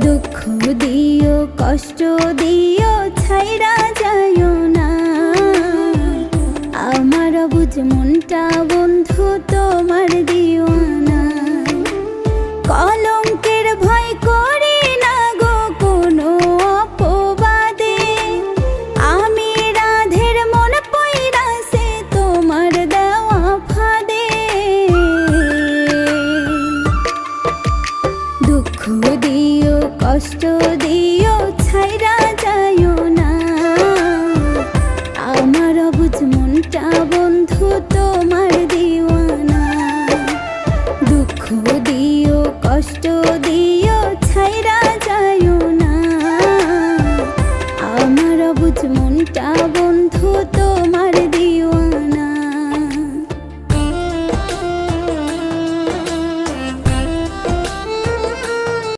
দুঃখ দিও কষ্ট দিও ছাইরা যাইও না আমার বুঝ মনটা বন্ধু তোমার দিওয়ানা। কলঙ্কের ভয় করি না গো কোনো অপবাদে, আমি রাধের মন পইরাছে তোমার দেওয়া ফাঁদে। দুঃখ দিও কষ্ট দিও ছাইরা যাইও না আমার বুঝ মনটা বন্ধু তোমার দিওয়ানা। দুঃখ দিও কষ্ট দিও ছাইরা